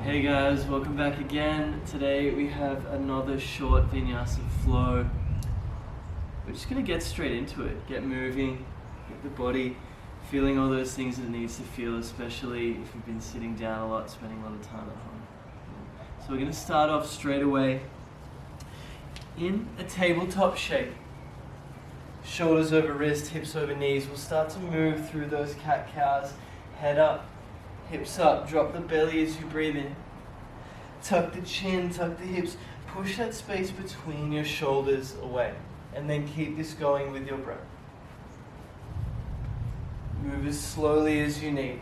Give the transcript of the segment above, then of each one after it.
Hey guys, welcome back again. Today we have another short Vinyasa flow. We're just going to get straight into it, get moving, get the body feeling all those things it needs to feel, especially if you've been sitting down a lot, spending a lot of time at home. So we're going to start off straight away in a tabletop shape. Shoulders over wrist, hips over knees. We'll start to move through those cat-cows, head up, hips up, drop the belly as you breathe in. Tuck the chin, tuck the hips, push that space between your shoulders away. And then keep this going with your breath. Move as slowly as you need.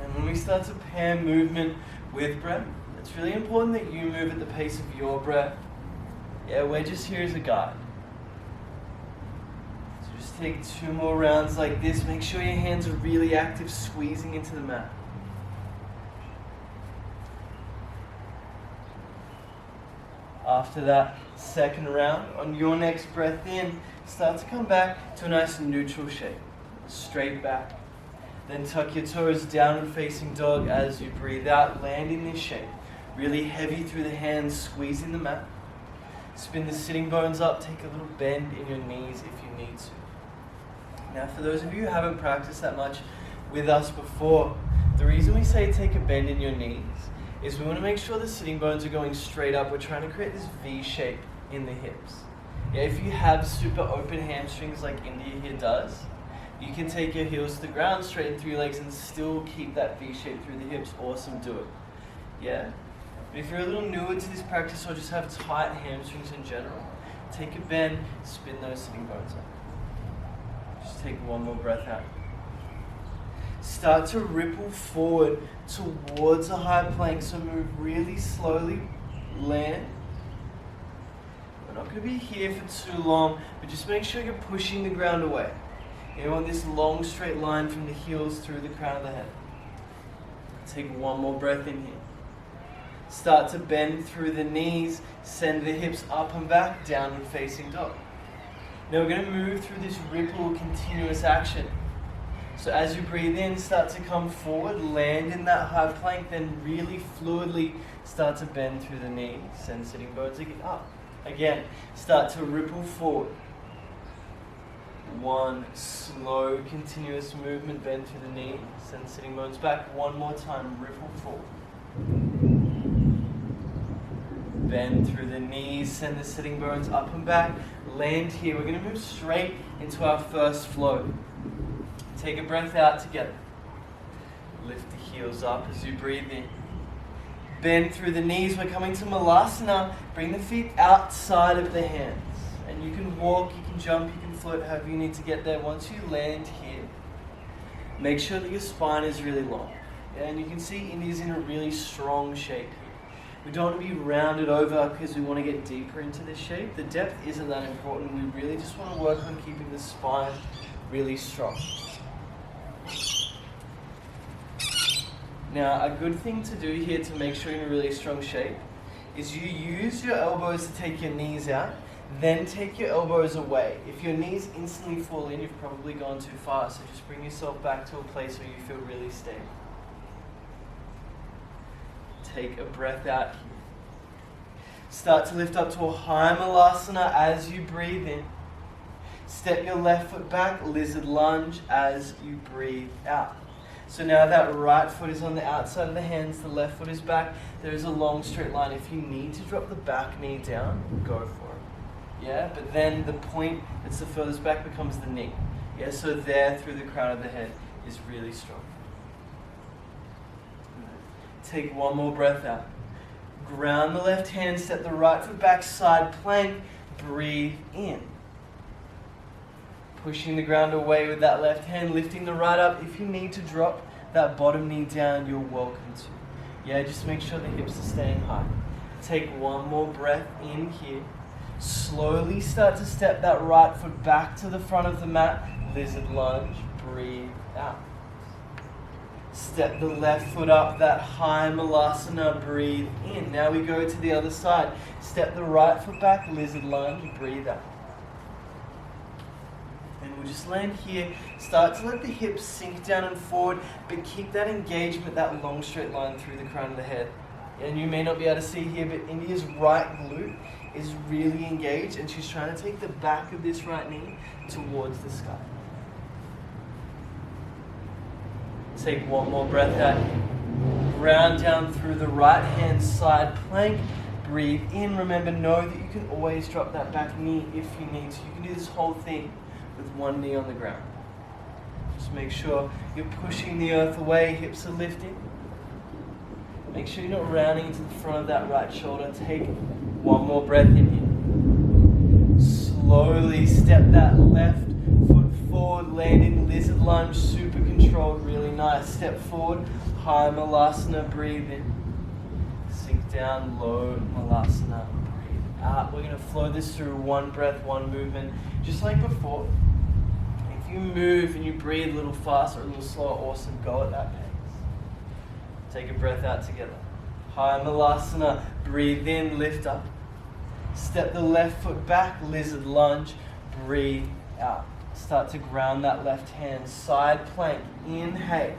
And when we start to pair movement with breath, it's really important that you move at the pace of your breath. Yeah, we're just here as a guide. So just take 2 more rounds like this. Make sure your hands are really active, squeezing into the mat. After that second round, on your next breath in, start to come back to a nice neutral shape. Straight back. Then tuck your toes, downward facing dog as you breathe out. Land in this shape. Really heavy through the hands, squeezing the mat. Spin the sitting bones up, take a little bend in your knees if you need to. Now for those of you who haven't practiced that much with us before, the reason we say take a bend in your knees is we want to make sure the sitting bones are going straight up. We're trying to create this V shape in the hips. Yeah, if you have super open hamstrings like India here does, you can take your heels to the ground, straighten through your legs and still keep that V shape through the hips. Awesome, do it. Yeah? But if you're a little newer to this practice or just have tight hamstrings in general, take a bend, spin those sitting bones up. Just take one more breath out. Start to ripple forward towards a high plank, so move really slowly, land. We're not going to be here for too long, but just make sure you're pushing the ground away. You want this long straight line from the heels through the crown of the head. Take one more breath in here. Start to bend through the knees, send the hips up and back, downward facing dog. Now we're going to move through this ripple continuous action. So as you breathe in, start to come forward, land in that high plank, then really fluidly start to bend through the knees. Send sitting bones up. Again, start to ripple forward. One slow, continuous movement, bend through the knees, send sitting bones back. One more time, ripple forward. Bend through the knees, send the sitting bones up and back. Land here. We're going to move straight into our first flow. Take a breath out together. Lift the heels up as you breathe in. Bend through the knees. We're coming to Malasana. Bring the feet outside of the hands. And you can walk, you can jump, you can float, however you need to get there. Once you land here, make sure that your spine is really long. And you can see India's in a really strong shape. We don't want to be rounded over because we want to get deeper into this shape. The depth isn't that important. We really just want to work on keeping the spine really strong. Now, a good thing to do here to make sure you're in a really strong shape is you use your elbows to take your knees out, then take your elbows away. If your knees instantly fall in, you've probably gone too far, so just bring yourself back to a place where you feel really stable. Take a breath out here. Start to lift up to a high Malasana as you breathe in. Step your left foot back, lizard lunge as you breathe out. So now that right foot is on the outside of the hands, the left foot is back. There is a long straight line. If you need to drop the back knee down, go for it. Yeah, but then the point that's the furthest back becomes the knee. Yeah, so there through the crown of the head is really strong. Take one more breath out. Ground the left hand, step the right foot back, side plank, breathe in. Pushing the ground away with that left hand, lifting the right up. If you need to drop that bottom knee down, you're welcome to. Yeah, just make sure the hips are staying high. Take one more breath in here. Slowly start to step that right foot back to the front of the mat. Lizard lunge, breathe out. Step the left foot up, that high Malasana, breathe in. Now we go to the other side. Step the right foot back, lizard lunge, breathe out. And we'll just land here. Start to let the hips sink down and forward, but keep that engagement, that long straight line through the crown of the head. And you may not be able to see here, but India's right glute is really engaged, and she's trying to take the back of this right knee towards the sky. Take one more breath out. Ground down through the right hand side plank. Breathe in. Remember, know that you can always drop that back knee if you need to. You can do this whole thing with one knee on the ground. Just make sure you're pushing the earth away, hips are lifting. Make sure you're not rounding into the front of that right shoulder. Take one more breath in here. Slowly step that left foot forward, land in lizard lunge, super controlled, really nice. Step forward, high malasana, breathe in. Sink down, low malasana, breathe out. We're going to flow this through one breath, one movement, just like before. If you move and you breathe a little faster or a little slower, awesome, go at that pace. Take a breath out together. High malasana, breathe in, lift up. Step the left foot back, lizard lunge, breathe out. Start to ground that left hand, side plank, inhale.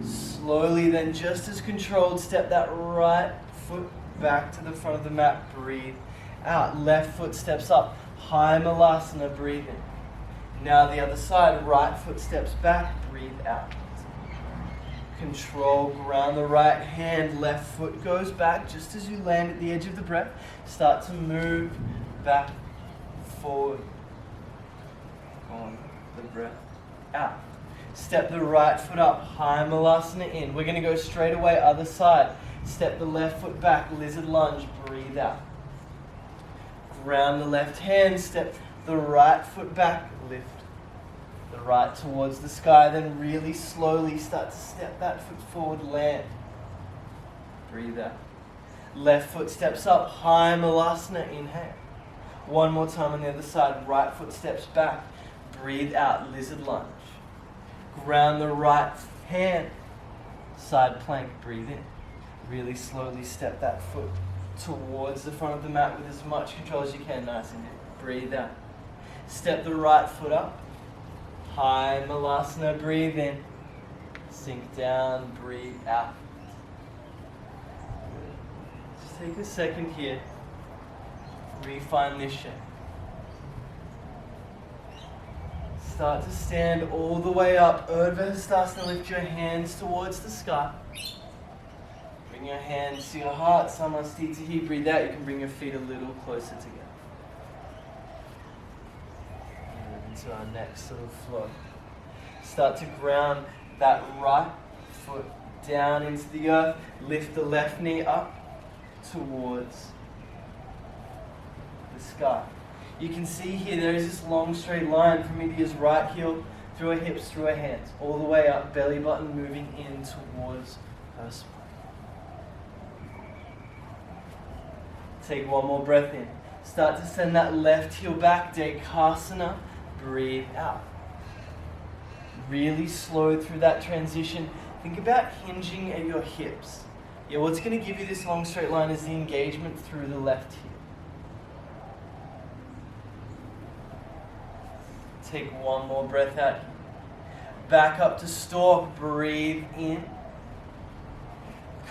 Slowly then, just as controlled, step that right foot back to the front of the mat, breathe out. Left foot steps up, high malasana, breathe in. Now the other side, right foot steps back, breathe out. Control, ground the right hand, left foot goes back just as you land at the edge of the breath. Start to move back, forward. On the breath out. Step the right foot up, high malasana in. We're going to go straight away, other side. Step the left foot back, lizard lunge, breathe out. Ground the left hand, step the right foot back, lift the right towards the sky, then really slowly start to step that foot forward, land. Breathe out. Left foot steps up, high malasana, inhale. One more time on the other side, right foot steps back, breathe out, lizard lunge. Ground the right hand, side plank, breathe in. Really slowly step that foot towards the front of the mat with as much control as you can, nice and deep. Breathe out. Step the right foot up, high malasana, breathe in. Sink down, breathe out. Just take a second here. Refine this shape. Start to stand all the way up. Urdhva Hastasana, lift your hands towards the sky. Bring your hands to your heart. Samastitihi, breathe out. You can bring your feet a little closer together. And into our next little flow. Start to ground that right foot down into the earth. Lift the left knee up towards the sky. You can see here there is this long straight line from India's right heel through her hips, through her hands, all the way up, belly button moving in towards her spine. Take one more breath in. Start to send that left heel back, Dekasana, breathe out. Really slow through that transition. Think about hinging at your hips. Yeah, what's going to give you this long straight line is the engagement through the left heel. Take one more breath out. Back up to stork, breathe in.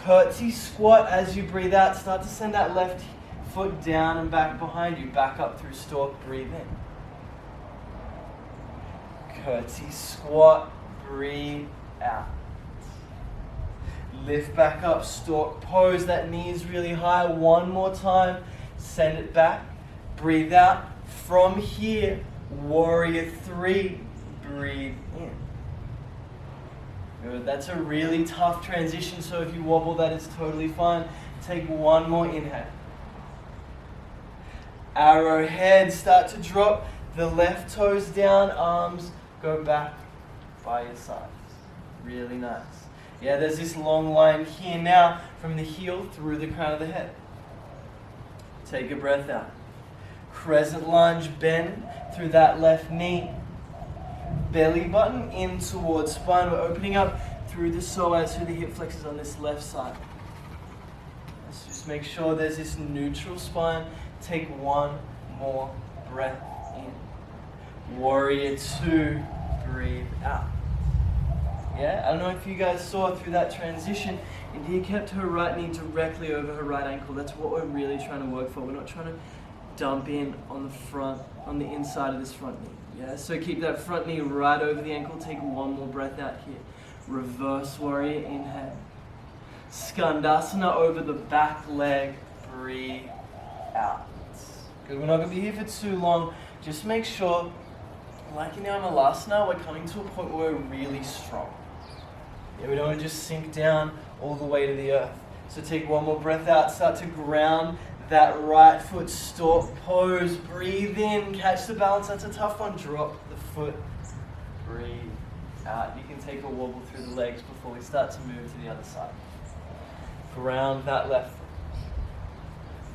Curtsy squat as you breathe out. Start to send that left foot down and back behind you. Back up through stork, breathe in. Curtsy squat, breathe out. Lift back up, stork pose. That knee is really high. One more time. Send it back. Breathe out. From here, warrior 3, breathe in. Good. That's a really tough transition, so if you wobble, that is totally fine. Take one more inhale. Arrowhead, start to drop the left toes down, arms go back by your sides. Really nice. Yeah, there's this long line here now from the heel through the crown of the head. Take a breath out. Crescent lunge, bend through that left knee. Belly button in towards spine. We're opening up through the psoas, through the hip flexors on this left side. Let's just make sure there's this neutral spine. Take one more breath in. Warrior two, breathe out. Yeah, I don't know if you guys saw through that transition, India kept her right knee directly over her right ankle. That's what we're really trying to work for. We're not trying to dump in on the front, on the inside of this front knee. Yeah, so keep that front knee right over the ankle. Take one more breath out here. Reverse warrior, inhale. Skandasana over the back leg, breathe out. Good, we're not going to be here for too long. Just make sure, like in our Malasana, we're coming to a point where we're really strong. Yeah, we don't want to just sink down all the way to the earth. So take one more breath out, start to ground that right foot, stork pose, breathe in, catch the balance, that's a tough one, drop the foot, breathe out. You can take a wobble through the legs before we start to move to the other side. Ground that left foot.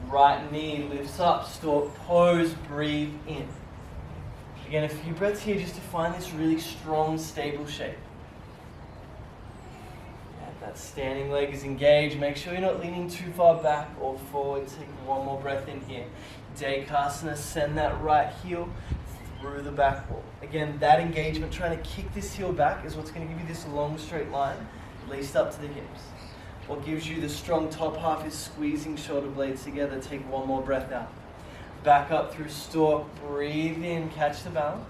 Right knee lifts up, stork pose, breathe in. Again, a few breaths here just to find this really strong, stable shape. That standing leg is engaged. Make sure you're not leaning too far back or forward. Take one more breath in here. Dekasana, send that right heel through the back wall. Again, that engagement, trying to kick this heel back, is what's going to give you this long straight line, at least up to the hips. What gives you the strong top half is squeezing shoulder blades together. Take one more breath out. Back up through stork. Breathe in, catch the balance.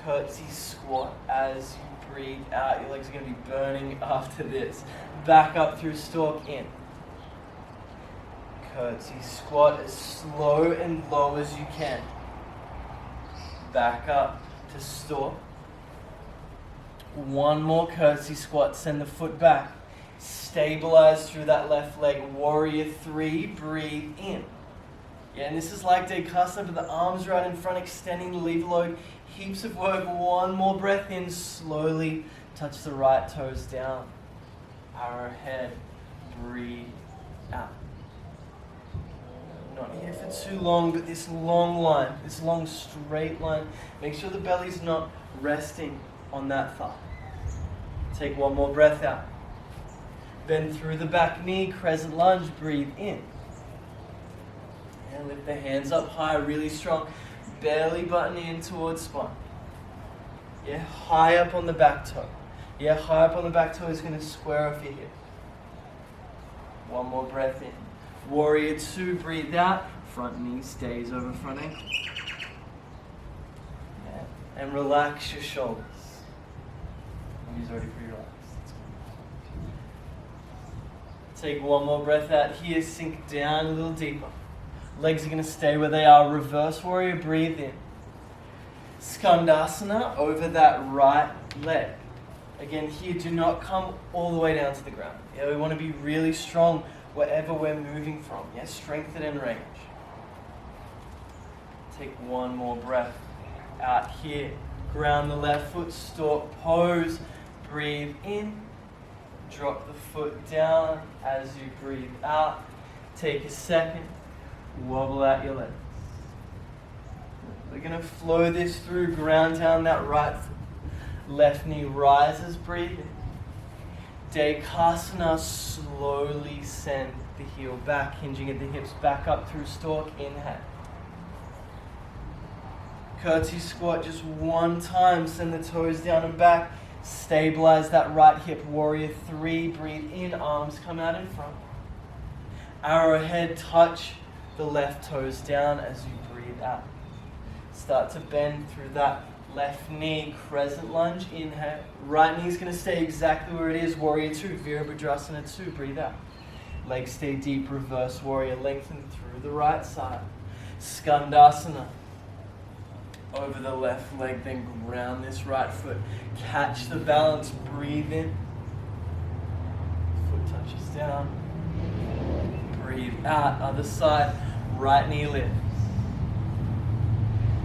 Curtsy squat as you breathe out. Your legs are going to be burning after this. Back up through stork, in. Curtsy squat as slow and low as you can. Back up to stork. One more curtsy squat, send the foot back. Stabilize through that left leg. Warrior three, breathe in. Yeah, and this is like Dekasana, but the arms right in front, extending the lever load. Heaps of work. One more breath in. Slowly touch the right toes down. Arrowhead. Breathe out. Not here for too long, but this long line, this long straight line. Make sure the belly's not resting on that thigh. Take one more breath out. Bend through the back knee. Crescent lunge. Breathe in. And lift the hands up high, really strong. Belly button in towards spine. Yeah, high up on the back toe. Yeah, high up on the back toe is going to square off your hip. One more breath in. Warrior two, breathe out. Front knee stays over front ankle. Yeah. And relax your shoulders. He's already pretty relaxed. Take one more breath out here. Sink down a little deeper. Legs are going to stay where they are. Reverse warrior, breathe in. Skandasana over that right leg. Again, here, do not come all the way down to the ground. Yeah, we want to be really strong wherever we're moving from. Yeah, strengthen and range. Take one more breath out here. Ground the left foot, stork pose. Breathe in. Drop the foot down as you breathe out. Take a second. Wobble out your legs. We're going to flow this through, ground down that right foot. Left knee rises, breathe in. Dekasana, slowly send the heel back, hinging at the hips, back up through stork, inhale. Curtsy squat just one time, send the toes down and back. Stabilize that right hip, warrior three, breathe in, arms come out in front. Arrowhead, touch the left toes down as you breathe out. Start to bend through that left knee, crescent lunge, inhale. Right knee's going to stay exactly where it is, warrior two, Virabhadrasana two, breathe out. Legs stay deep, reverse warrior, lengthen through the right side. Skandasana, over the left leg, then ground this right foot. Catch the balance, breathe in. Foot touches down. Breathe out, other side, right knee lifts.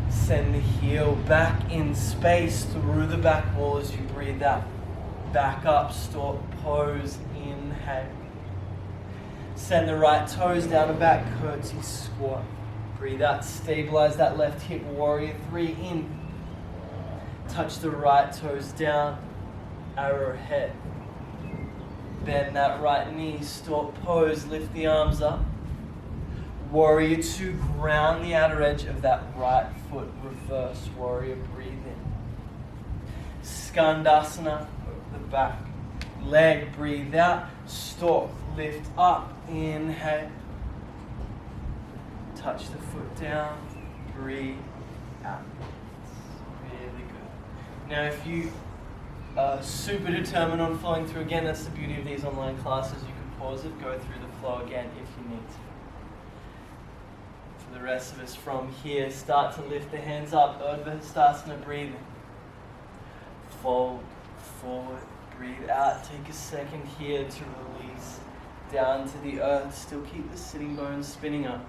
Send the heel back in space through the back wall as you breathe out. Back up, stork pose, inhale. Send the right toes down and back, curtsy squat. Breathe out, stabilize that left hip, warrior three, in. Touch the right toes down, arrowhead. Bend that right knee, stork pose, lift the arms up. Warrior two, ground the outer edge of that right foot, reverse warrior, breathe in. Skandasana, the back leg, breathe out, stalk, lift up, inhale. Touch the foot down, breathe out. Really good. Now if you are super determined on following through again, that's the beauty of these online classes. You can pause it, go through the flow again if you need to. For the rest of us from here, start to lift the hands up, Urdhva Hastasana, breathe in. Fold, forward, breathe out. Take a second here to release down to the earth. Still keep the sitting bones spinning up.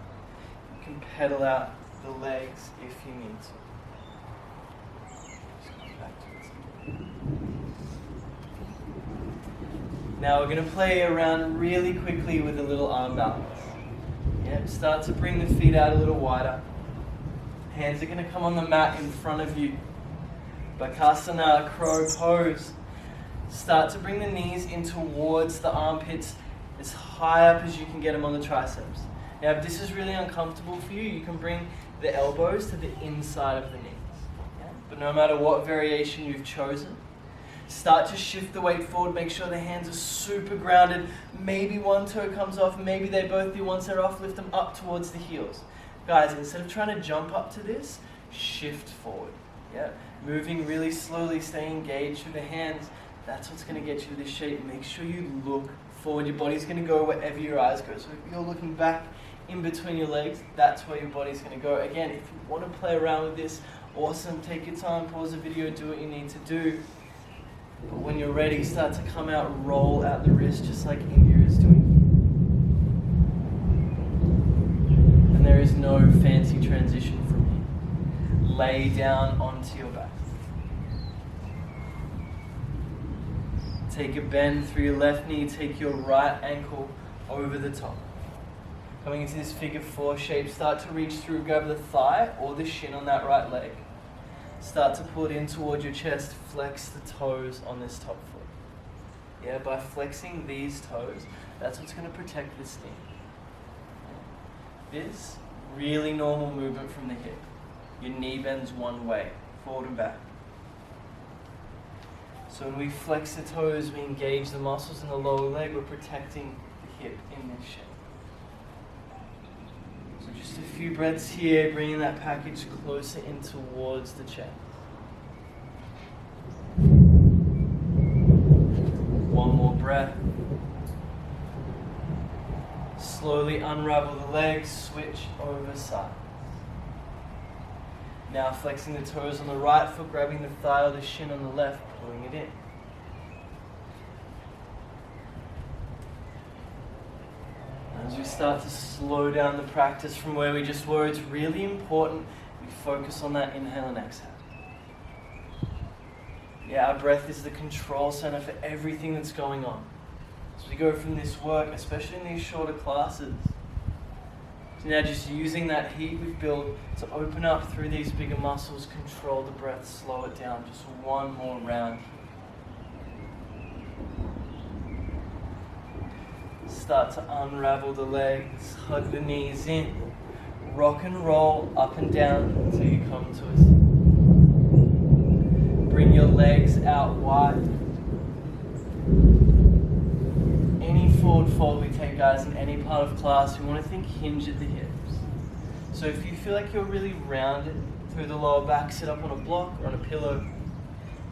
You can pedal out the legs if you need to. Just come back to it. Now we're going to play around really quickly with a little arm balance. Yep, start to bring the feet out a little wider. Hands are going to come on the mat in front of you. Bakasana, crow pose. Start to bring the knees in towards the armpits as high up as you can get them on the triceps. Now if this is really uncomfortable for you, you can bring the elbows to the inside of the knees. Okay? But no matter what variation you've chosen, start to shift the weight forward. Make sure the hands are super grounded. Maybe one toe comes off, maybe they both do. Once they're off, lift them up towards the heels. Guys, instead of trying to jump up to this, shift forward. Yeah? Moving really slowly, stay engaged with the hands. That's what's going to get you to this shape. Make sure you look forward. Your body's going to go wherever your eyes go. So if you're looking back in between your legs, that's where your body's going to go. Again, if you want to play around with this, awesome. Take your time, pause the video, do what you need to do. But when you're ready, start to come out, roll out the wrist just like India is doing. And there is no fancy transition from here. Lay down onto your back. Take a bend through your left knee, take your right ankle over the top. Coming into this figure 4 shape, start to reach through, grab the thigh or the shin on that right leg. Start to pull it in towards your chest, flex the toes on this top foot. Yeah, by flexing these toes, that's what's going to protect this knee. This, really normal movement from the hip. Your knee bends one way, forward and back. So when we flex the toes, we engage the muscles in the lower leg, we're protecting the hip in this shape. So just a few breaths here, bringing that package closer in towards the chest. One more breath. Slowly unravel the legs, switch over sides. Now flexing the toes on the right foot, grabbing the thigh or the shin on the left, pulling it in. As we start to slow down the practice from where we just were, it's really important we focus on that inhale and exhale. Yeah, our breath is the control center for everything that's going on. As we go from this work, especially in these shorter classes, so now just using that heat we've built to open up through these bigger muscles, control the breath, slow it down. Just one more round here. Start to unravel the legs, hug the knees in, rock and roll up and down until you come to a sit. Bring your legs out wide. Any forward fold we take, guys, in any part of class, we want to think hinge at the hips. So if you feel like you're really rounded through the lower back, sit up on a block or on a pillow.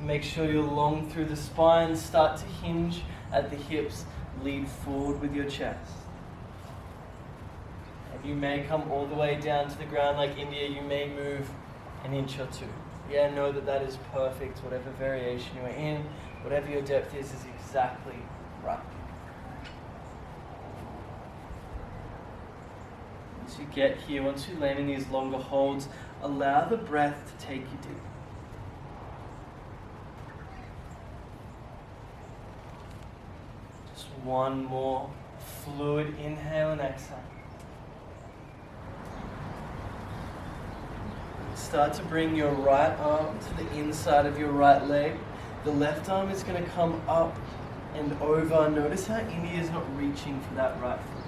Make sure you're long through the spine. Start to hinge at the hips. Lead forward with your chest. And you may come all the way down to the ground like India. You may move an inch or two. Yeah, know that that is perfect. Whatever variation you're in, whatever your depth is exactly right. Once you get here, once you land in these longer holds, allow the breath to take you deep. Just one more fluid inhale and exhale. Start to bring your right arm to the inside of your right leg. The left arm is going to come up and over. Notice how India is not reaching for that right foot.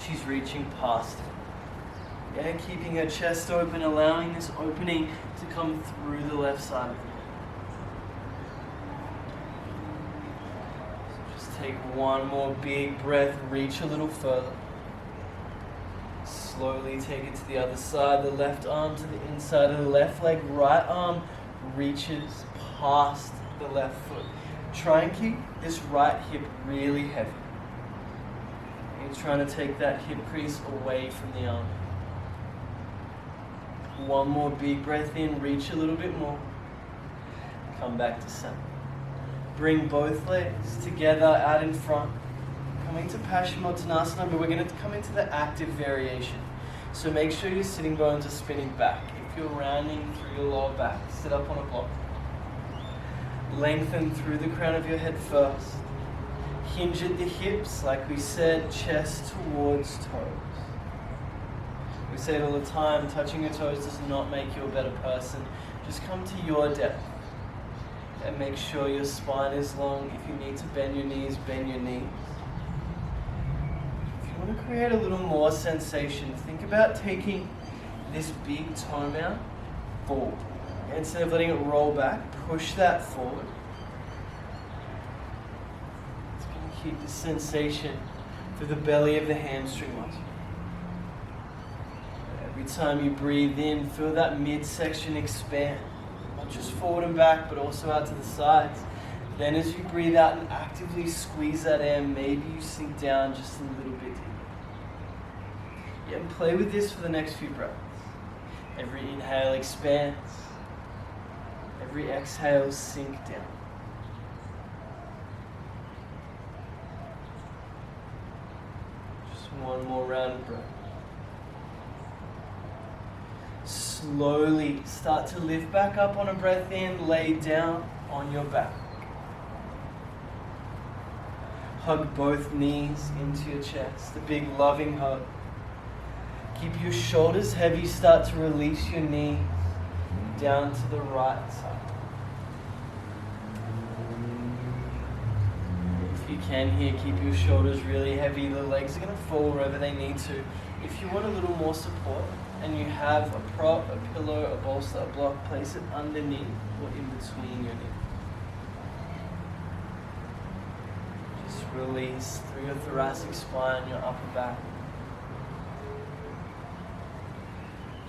She's reaching past it. Yeah, keeping her chest open, allowing this opening to come through the left side of the head. So just take one more big breath, reach a little further. Slowly take it to the other side, the left arm to the inside of the left leg, right arm reaches past the left foot. Try and keep this right hip really heavy. You're trying to take that hip crease away from the arm. One more big breath in, reach a little bit more. Come back to center. Bring both legs together out in front. Coming to Paschimottanasana, but we're going to come into the active variation. So make sure your sitting bones are spinning back. If you're rounding through your lower back, sit up on a block. Lengthen through the crown of your head first. Hinge at the hips, like we said, chest towards toes. We say it all the time, touching your toes does not make you a better person. Just come to your depth. And make sure your spine is long. If you need to bend your knees, bend your knees. If you want to create a little more sensation, think about taking this big toe mound forward. Instead of letting it roll back, push that forward. It's going to keep the sensation through the belly of the hamstring muscle. Every time you breathe in, feel that midsection expand. Not just forward and back, but also out to the sides. Then as you breathe out and actively squeeze that air, maybe you sink down just a little bit deeper. Yeah, and play with this for the next few breaths. Every inhale expands. Every exhale, sink down. Just one more round of breath. Slowly start to lift back up on a breath in, lay down on your back. Hug both knees into your chest, a big loving hug. Keep your shoulders heavy, start to release your knees down to the right side. If you can here, keep your shoulders really heavy. The legs are going to fall wherever they need to. If you want a little more support and you have a prop, a pillow, a bolster, a block, place it underneath or in between your knees. Just release through your thoracic spine, your upper back.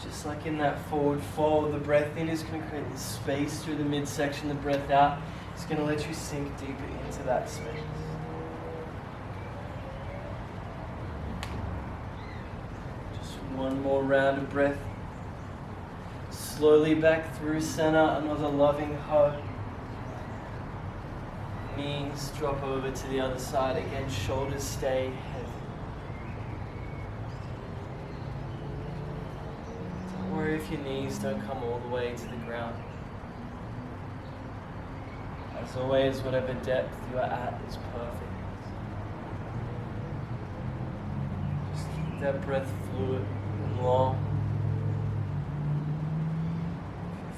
Just like in that forward fold, the breath in is going to create this space through the midsection. The breath out is going to let you sink deeper into that space. Just one more round of breath. Slowly back through center, another loving hug. Knees drop over to the other side. Again, shoulders stay heavy. Worry if your knees don't come all the way to the ground. As always, whatever depth you are at is perfect. Just keep that breath fluid and long.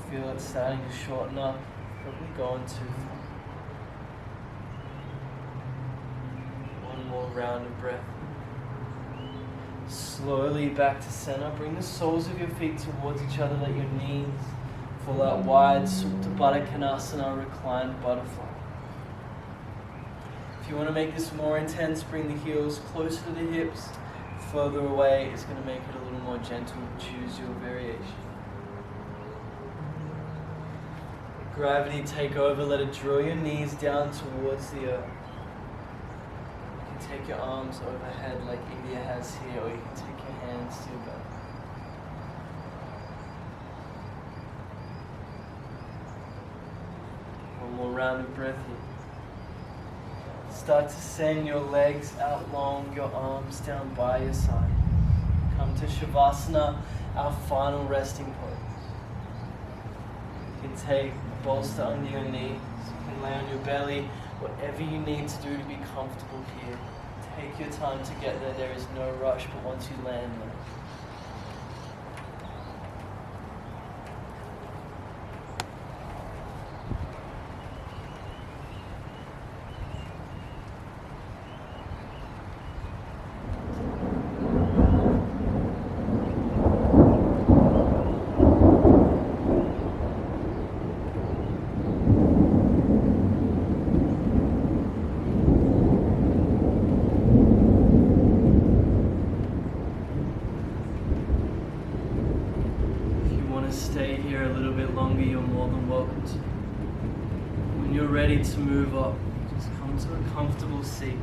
If you feel it starting to shorten up, probably going too far. One more round of breath. Slowly back to center. Bring the soles of your feet towards each other. Let your knees fall out wide. Supta Baddha Konasana, reclined butterfly. If you want to make this more intense, bring the heels closer to the hips. Further away is going to make it a little more gentle. Choose your variation. Gravity take over. Let it draw your knees down towards the earth. Take your arms overhead like India has here, or you can take your hands to your belly. One more round of breath here. Start to send your legs out long, your arms down by your side. Come to Shavasana, our final resting pose. You can take a bolster under your knees, you can lay on your belly, whatever you need to do to be comfortable here. Take your time to get there. There is no rush, but once you land there. here a little bit longer, you're more than welcome to. When you're ready to move up, just come to a comfortable seat.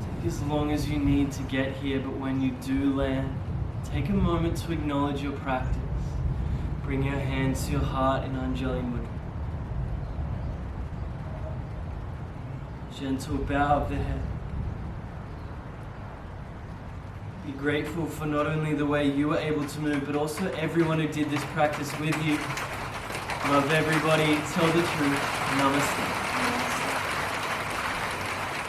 Take as long as you need to get here, but when you do land, take a moment to acknowledge your practice. Bring your hands to your heart in Anjali Mudra. Gentle bow of the head. Be grateful for not only the way you were able to move, but also everyone who did this practice with you. Love everybody. Tell the truth. Namaste.